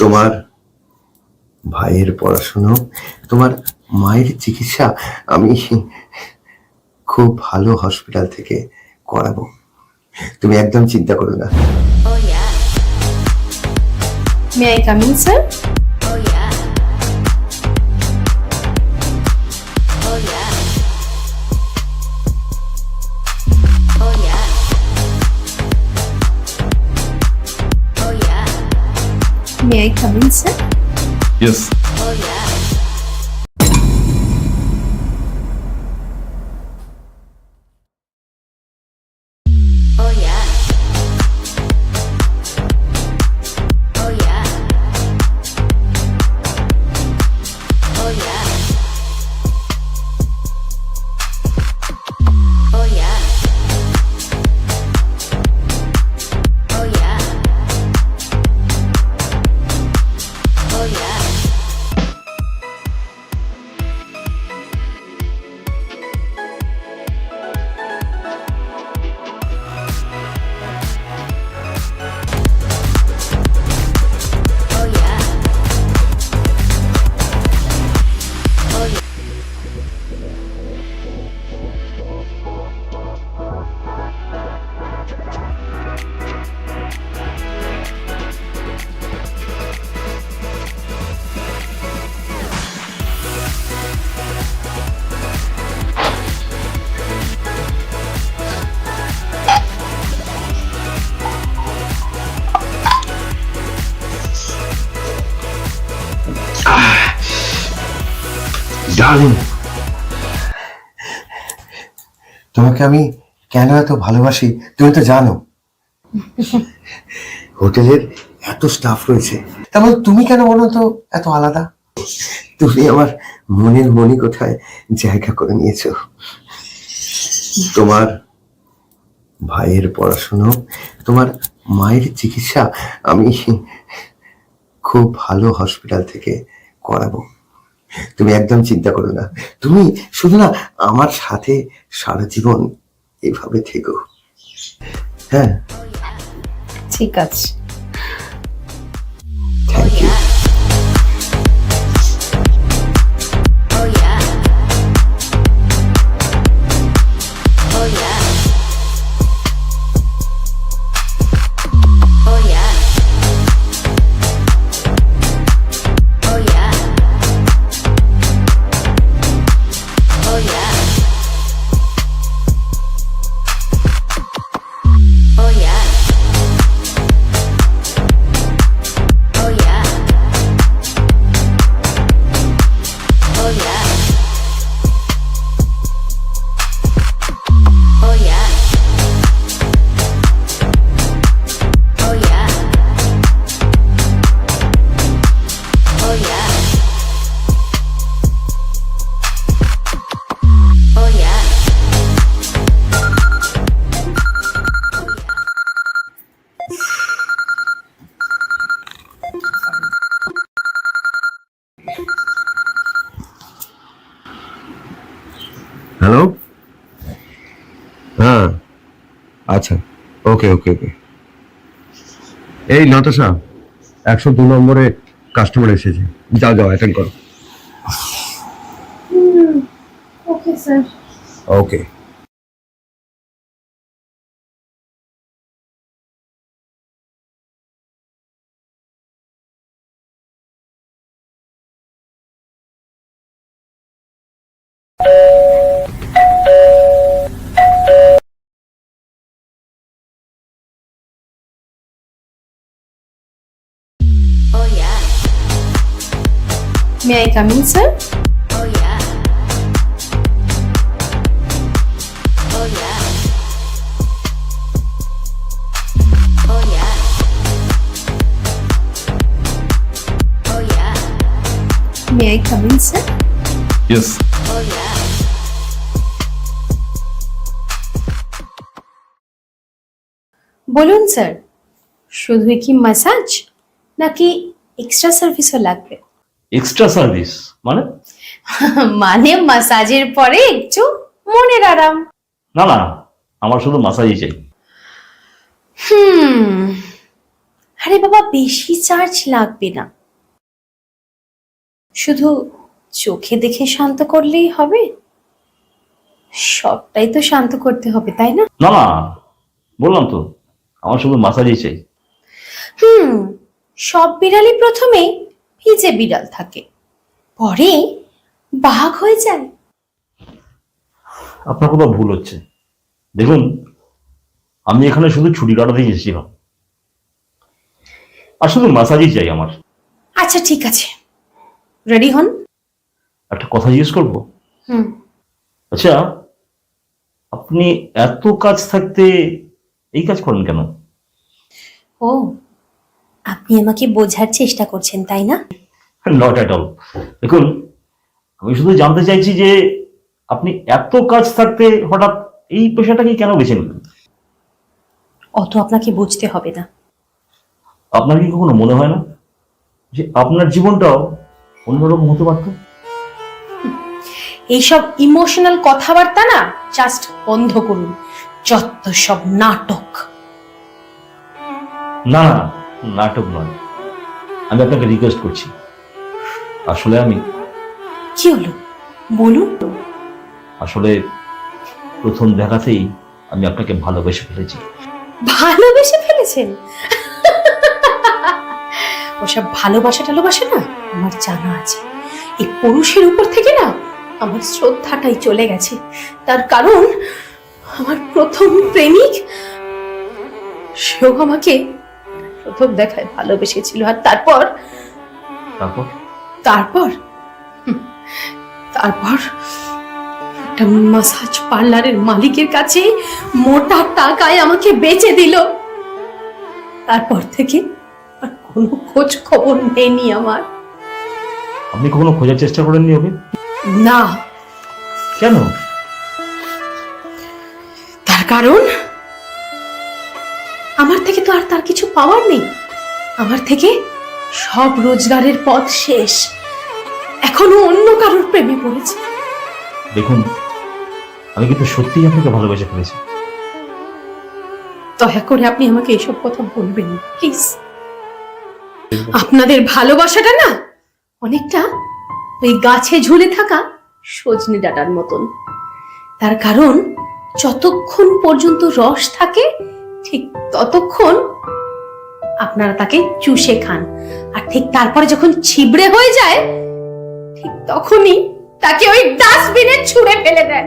তোমার ভাইয়ের পড়াশোনা, তোমার মায়ের চিকিৎসা আমি খুব ভালো হসপিটাল থেকে করাবো। তুমি একদম চিন্তা করো না। Oh yeah. May I come in, sir? Oh yeah. Oh yeah. Oh yeah. Oh yeah. May I come in, sir? Yes. Oh yeah. Oh yeah. Oh yeah. Oh yeah. Oh yeah. Oh yeah. Oh yeah. Oh yeah. Oh yeah. Darling, তোমাকে আমি কেন এত ভালোবাসি তুমি তো জানো। হোটেলের এত স্টাফ রয়েছে, তেমন তুমি কেন বলো তো এত আলাদা? তুমি আমার মনের মনি কোঠায় জায়গা করে নিয়েছো। তোমার ভাইয়ের পড়াশোনা, তোমার মায়ের চিকিৎসা আমি খুব ভালো হসপিটাল থেকে করাবো। তুমি একদম চিন্তা করো না। তুমি শুধু না আমার সাথে সারা জীবন এভাবে থেকো। হ্যাঁ, ঠিক আছে। Thank you. Oh yeah. Oh yeah. Oh yeah. Oh yeah. Oh yeah. Oh yeah. Oh yeah. Oh yeah. Oh yeah. Oh yeah. Oh yeah. Oh yeah. Hello, হ্যাঁ আচ্ছা, ওকে ওকে ওকে। এই নাতাশা, 102 নম্বরে কাস্টমার এসেছে, যাও যাও অ্যাটেন্ড করো। Okay, sir. Okay. Oh yeah. May I come in, sir? Oh yeah. Oh yeah. Oh yeah. Oh yeah. May I come in, sir? Yes. Oh yeah. বলুন sir, শুধু কি ম্যাসাজ নাকি এক্সট্রা সার্ভিসও লাগবে? Extra service মানে? মানে ম্যাসাজের পরে একটু মনের আরাম। না না, আমার শুধু মাসাজই চাই। আরে বাবা, বেশি চার্জ লাগবে না, শুধু চোখে দেখে শান্ত করলেই হবে। সবটাই তো শান্ত করতে হবে, তাই না? না না, বললাম তো আমার শুধু মাসাজই চাই। সব বিড়ালই প্রথমে ভিজে বিড়াল থাকে, পরে বাঘ হয়ে যায়। আপনার কোথাও ভুল হচ্ছে। দেখুন, আমি এখানে শুধু ছুটি কাটাতেই এসেছিলাম, আর শুধু মাসাজই চাই আমার। আচ্ছা ঠিক আছে, রেডি হন। একটা কথা জিজ্ঞেস করবো? হুম। আচ্ছা, আপনি এত কাজ থাকতে এই কাজ করেন কেন? ও, আপনি আমাকে বোঝার চেষ্টা করছেন, তাই না? Not at all. দেখুন, আমি শুধু জানতে চাইছি যে আপনি এত কাজ থাকতে হঠাৎ এই পেশাটাকে কেন বেছে নিলেন? অত আপনাকে বুঝতে হবে না। আপনার কি কখনো মনে হয় না যে আপনার জীবনটাও অন্যরকম হতে পারত? এইসব ইমোশনাল কথাবার্তা না জাস্ট বন্ধ করুন, যত সব নাটক। না না, নাটক নয়, আমি আপনাকে রিকোয়েস্ট করছি। আসলে আমি কি হলো বলুন। আসলে প্রথম দেখাতেই আমি আপনাকে ভালোবেসে ফেলেছি। ভালোবেসে ফেলেছেন? ওসব ভালোবাসা টালোবাসা না আমার জানা আছে। এই পুরুষের উপর থেকে না আমার শ্রদ্ধাটাই চলে গেছে। তার কারণ আমার প্রথম প্রেমিক, সেও আমাকে প্রথম দেখায় ভালোবেসেছিল। আর তারপর তারপর তারপর হুম, তারপর একটা মাসাজ পার্লারের মালিকের কাছে মোটা টাকায় আমাকে বেচে দিল। তারপর থেকে আর কোনো খোঁজ খবর নেইনি আমার। আপনি কখনো খোঁজার চেষ্টা করেননি ওকে? না। কেন? তার কারণ আমার থেকে তো আর তার কিছু পাওয়ার নেই। আমার থেকে সব রোজগারের পথ শেষ। এখনো অন্য কারোর প্রেমে পড়েছে। দেখুন, আমি কিন্তু সত্যিই আপনাকে ভালোবেসে ফেলেছি। দয়া করে আপনি আমাকে এইসব কথা বলবেন প্লিজ। আপনাদের ভালোবাসাটা না অনেকটা ওই গাছে ঝুলে থাকা সজনে ডাঁটার মতন। তার কারণ যতক্ষণ পর্যন্ত রস থাকে ঠিক ততক্ষণ আপনারা তাকে চুষে খান, আর ঠিক তারপরে যখন ছিবড়ে হয়ে যায় ঠিক তখনই তাকে ওই ডাস্টবিনে ছুঁড়ে ফেলে দেন।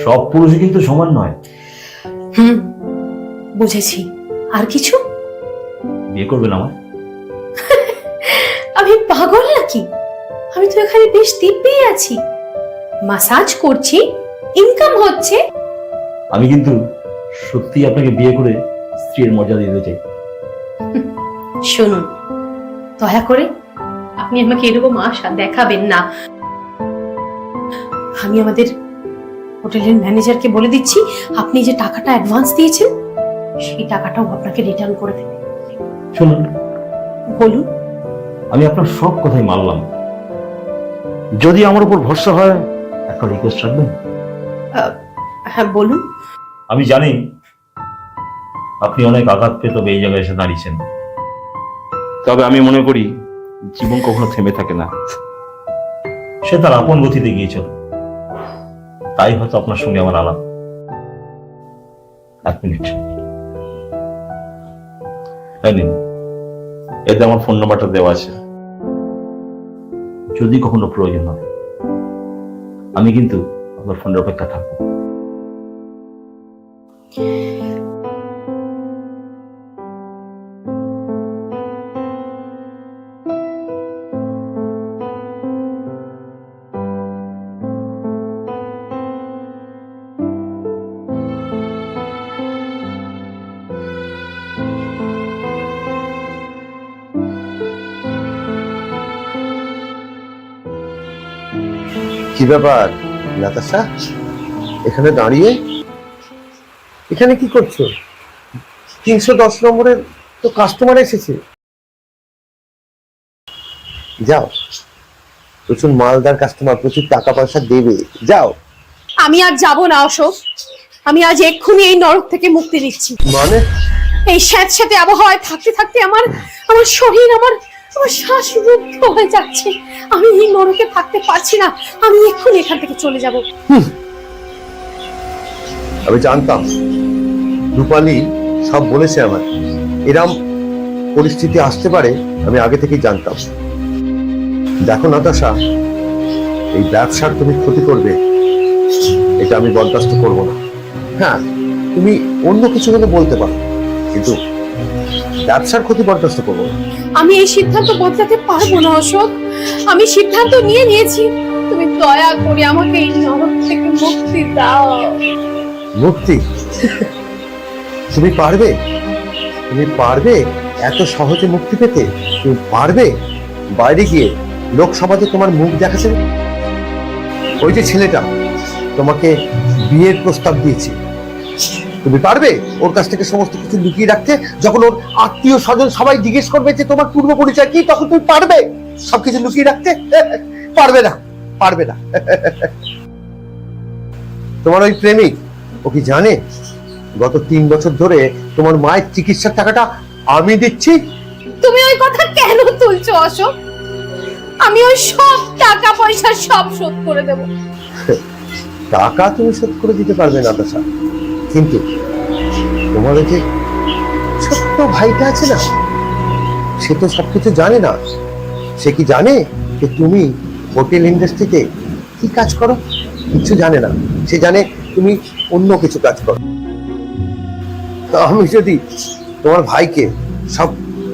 সব পুরুষই কিন্তু সমান নয়। বুঝেছি। আর কিছু? বিয়ে করবেন আমার? আমি পাগল নাকি? আমি তো এখানে বেশ দিব্যি আছি, মাসাজ করছি, ইনকাম হচ্ছে। আমি কিন্তু সত্যি আপনাকে বিয়ে করে স্ত্রীর মর্যাদা দিতে চাই। শুনুন, দয়া করে আপনি আমাকে এরকম আশা দেখাবেন না। আমি আমাদের হোটেলের ম্যানেজারকে বলে দিচ্ছি, আপনি যে টাকাটা অ্যাডভান্স দিয়েছেন সেই টাকাটাও আপনাকে রিটার্ন করে দেবে। শুনুন, বলুন। আমি আপনার সব কথাই মানলাম। যদি আমার উপর ভরসা হয় একটা রিকোয়েস্ট রাখবেন? হ্যাঁ বলুন। আমি জানি আপনি অনেক আঘাত পেয়ে তবে এই জায়গায় এসে দাঁড়িয়েছেন, তবে আমি মনে করি জীবন কখনো থেমে থাকে না, সে তার আপন গতিতে গিয়েছিল। তাই হয়তো আপনার সঙ্গে আমার আলাপ। এক মিনিট, তাই নিন, এতে আমার ফোন নাম্বারটা দেওয়া আছে। যদি কখনো প্রয়োজন হয় আমি কিন্তু আপনার ফোনের অপেক্ষা থাকবো। কি ব্যাপার নাতাশা, এখানে দাঁড়িয়ে এখানে কি করছো? 310 নম্বরের তো কাস্টমার এসেছে। যাও, প্রচুর মালদার কাস্টমার, প্রচুর টাকা পয়সা দেবে, যাও। আমি আর যাব না অশোক, আমি আজ এক্ষুনি এই নরক থেকে মুক্তি নিচ্ছি। মানে এই স্যাঁতস্যাঁতে আবহাওয়ায় থাকতে থাকতে আমার আমার শরীর আমার আমার শ্বাস রুদ্ধ হয়ে যাচ্ছে। আমি এই নরকে থাকতে পারছি না। আমি এক্ষুনি এখান থেকে চলে যাব। আমি জানতাম, রূপালী সব বলেছে আমার, এরম পরিস্থিতি আসতে পারে আমি আগে থেকেই জানতাম। দেখো নাতাশা, এই ব্যবসার তুমি ক্ষতি করবে এটা আমি বরদাস্ত করব না। হ্যাঁ, তুমি অন্য কিছু হলে বলতে পারো, কিন্তু ব্যবসার ক্ষতি বরদাস্ত করবো না। আমি এই সিদ্ধান্ত বদলাতে পারবো না অশোক। আমি সিদ্ধান্ত নিয়েছি। তুমি দয়া করে আমাকে এই নরক থেকে মুক্তি দাও। মুক্তি? তুমি পারবে? তুমি পারবে এত সহজে মুক্তি পেতে? তুমি পারবে বাইরে গিয়ে লোক সমাজে তোমার মুখ দেখাতে? ওই যে ছেলেটা তোমাকে বিয়ের প্রস্তাব দিয়েছে, তুমি পারবে ওর কাছ থেকে সমস্ত কিছু লুকিয়ে রাখতে? যখন ওর আত্মীয় স্বজন সবাই জিজ্ঞেস করবে যে তোমার পূর্ব পরিচয় কি, তখন তুমি পারবে সবকিছু লুকিয়ে রাখতে? পারবে না, পারবে না। তোমার ওই প্রেমিক ও কি জানে গত 3 বছর ধরে তোমার মায়ের চিকিৎসার টাকাটা আমি দিচ্ছি? তুমি ওই কথা কেন তুলছো অশোক? আমি ওই সব টাকা পয়সা সব শোধ করে দেব। টাকা তুমি শোধ করে দিতে পারবে নাতাশা, কিন্তু তোমার ওই যে ছোট্ট ভাইটা আছে না, সে তো সবকিছু জানে না। সে কি জানে যে তুমি হোটেল ইন্ডাস্ট্রিতে কি কাজ করো? কিছু জানে না। সে জানে তুমি অন্য কিছু কাজ করো। আমি যদি তোমার ভাইকে সব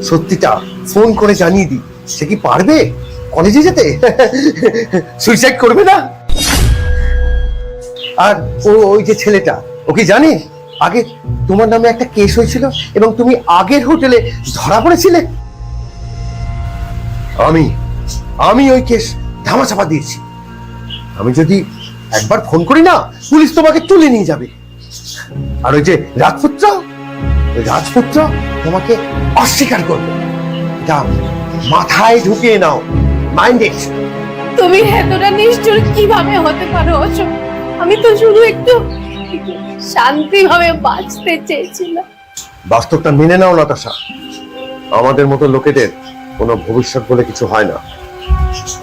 সত্যিটা ফোন করে জানিয়ে দিই, সে কি পারবে কলেজে যেতে? সুইসাইড করবে না? আর ওই যে ছেলেটা, ও কি জানে আগে তোমার নামে একটা কেস হয়েছিল এবং তুমি আগের হোটেলে ধরা পড়েছিলে? আমি ওই কেস ধামাচাপা দিয়েছি। আমি যদি একবার ফোন করি না, পুলিশ তোমাকে তুলে নিয়ে যাবে। আর ওই যে রাজপুত্র তোমাকে অস্বীকার করবে। এটা মাথায় ঢুকিয়ে নাও, মাইন্ডেড। তুমি এতটা নিষ্ঠুর কিভাবে হতে পারো অশোক? আমি তো শুধু একটু শান্তিভাবে বাঁচতে চেয়েছিলাম। বাস্তবটা মেনে নাও নাতাশা। আমাদের মতো লোকেদের কোনো ভবিষ্যৎ বলে কিছু হয় না।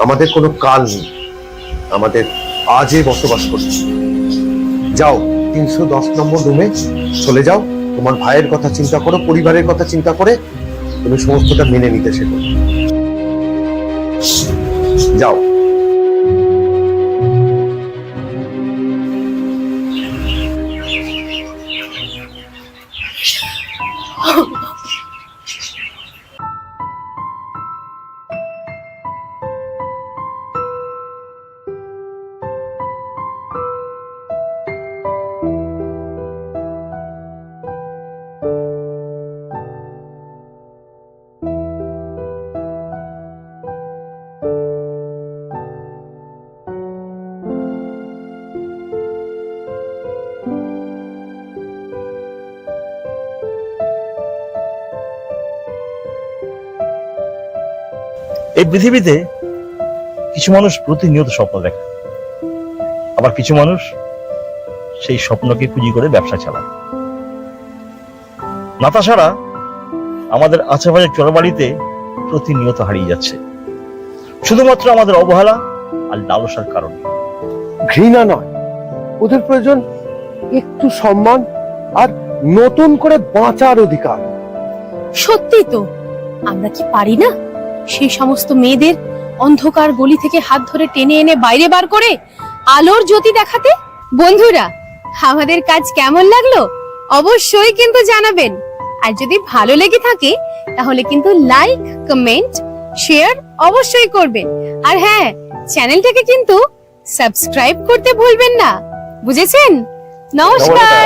আমাদের কোনো কাল নেই, আমাদের আজে বসবাস করছি। যাও 310 নম্বর রুমে চলে যাও। তোমার ভাইয়ের কথা চিন্তা করো, পরিবারের কথা চিন্তা করে তুমি সমস্তটা মেনে নিতে শেখো। যাও। এই পৃথিবীতে কিছু মানুষ প্রতিনিয়ত স্বপ্ন দেখে, আবার কিছু মানুষ সেই স্বপ্নকে পুঁজি করে ব্যবসা চালায়। নাতাশারা আমাদের আশেপাশের চরবাড়িতে প্রতিনিয়ত হারিয়ে যাচ্ছে, শুধুমাত্র আমাদের অবহেলা আর লালসার কারণে। ঘৃণা নয়, ওদের প্রয়োজন একটু সম্মান আর নতুন করে বাঁচার অধিকার। সত্যি তো, আমরা কি পারি না সেই সমস্ত মেয়েদের অন্ধকার গলি থেকে হাত ধরে টেনে এনে বাইরে বার করে আলোর জ্যোতি দেখাতে? বন্ধুরা, আমাদের কাজ কেমন লাগলো অবশ্যই কিন্তু জানাবেন। আর যদি ভালো লেগে থাকে তাহলে কিন্তু লাইক, কমেন্ট, শেয়ার অবশ্যই করবেন। আর হ্যাঁ, চ্যানেলটাকে কিন্তু সাবস্ক্রাইব করতে ভুলবেন না, বুঝেছেন? নমস্কার।